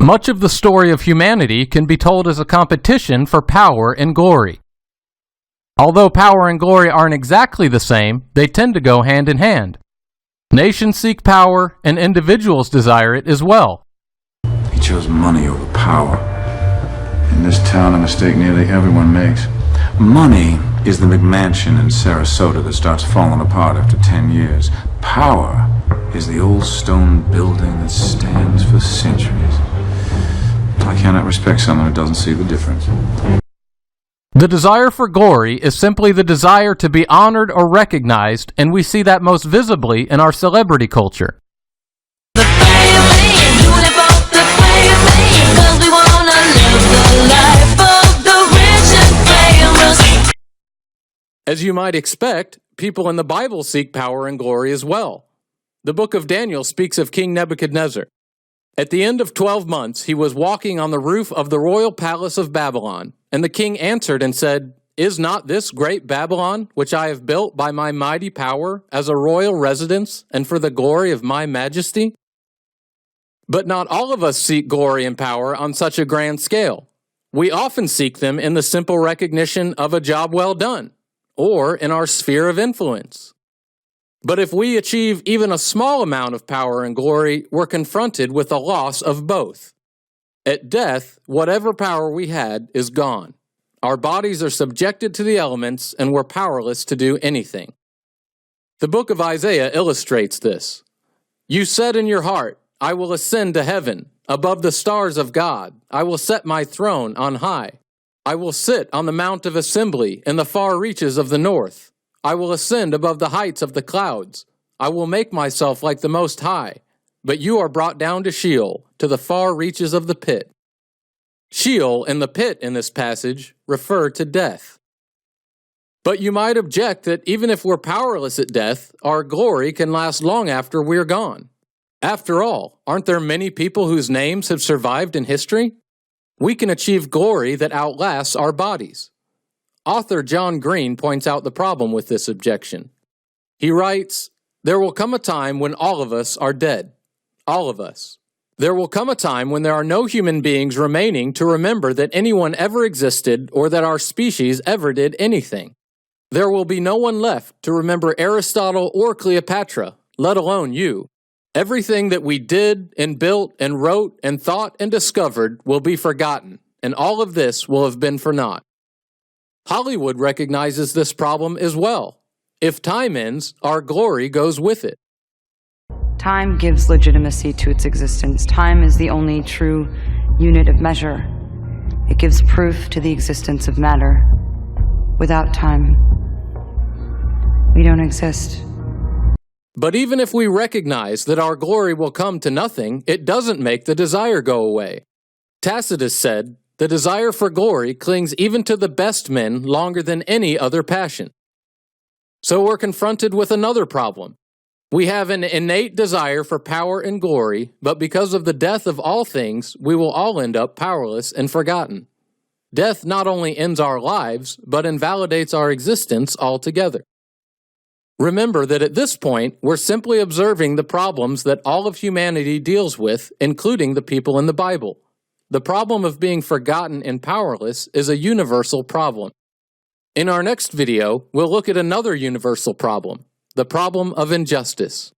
Much of the story of humanity can be told as a competition for power and glory. Although power and glory aren't exactly the same, they tend to go hand in hand. Nations seek power, and individuals desire it as well. He chose money over power. In this town, a mistake nearly everyone makes. Money is the McMansion in Sarasota that starts falling apart after 10 years. Power is the old stone building that stands for centuries. I cannot respect someone who doesn't see the difference. The desire for glory is simply the desire to be honored or recognized, and we see that most visibly in our celebrity culture. As you might expect, people in the Bible seek power and glory as well. The book of Daniel speaks of King Nebuchadnezzar. At the end of 12 months, he was walking on the roof of the royal palace of Babylon, and the king answered and said, "Is not this great Babylon, which I have built by my mighty power, as a royal residence, and for the glory of my majesty?" But not all of us seek glory and power on such a grand scale. We often seek them in the simple recognition of a job well done, or in our sphere of influence. But if we achieve even a small amount of power and glory, we're confronted with a loss of both. At death, whatever power we had is gone. Our bodies are subjected to the elements, and we're powerless to do anything. The book of Isaiah illustrates this. "You said in your heart, I will ascend to heaven, above the stars of God. I will set my throne on high. I will sit on the mount of assembly in the far reaches of the north. I will ascend above the heights of the clouds. I will make myself like the Most High. But you are brought down to Sheol, to the far reaches of the pit." Sheol and the pit in this passage refer to death. But you might object that even if we're powerless at death, our glory can last long after we're gone. After all, aren't there many people whose names have survived in history? We can achieve glory that outlasts our bodies. Author John Green points out the problem with this objection. He writes, "There will come a time when all of us are dead. All of us. There will come a time when there are no human beings remaining to remember that anyone ever existed or that our species ever did anything. There will be no one left to remember Aristotle or Cleopatra, let alone you. Everything that we did and built and wrote and thought and discovered will be forgotten, and all of this will have been for naught." Hollywood recognizes this problem as well. If time ends, our glory goes with it. Time gives legitimacy to its existence. Time is the only true unit of measure. It gives proof to the existence of matter. Without time, we don't exist. But even if we recognize that our glory will come to nothing, it doesn't make the desire go away. Tacitus said, "The desire for glory clings even to the best men longer than any other passion." So we're confronted with another problem. We have an innate desire for power and glory, but because of the death of all things, we will all end up powerless and forgotten. Death not only ends our lives, but invalidates our existence altogether. Remember that at this point, we're simply observing the problems that all of humanity deals with, including the people in the Bible. The problem of being forgotten and powerless is a universal problem. In our next video, we'll look at another universal problem, the problem of injustice.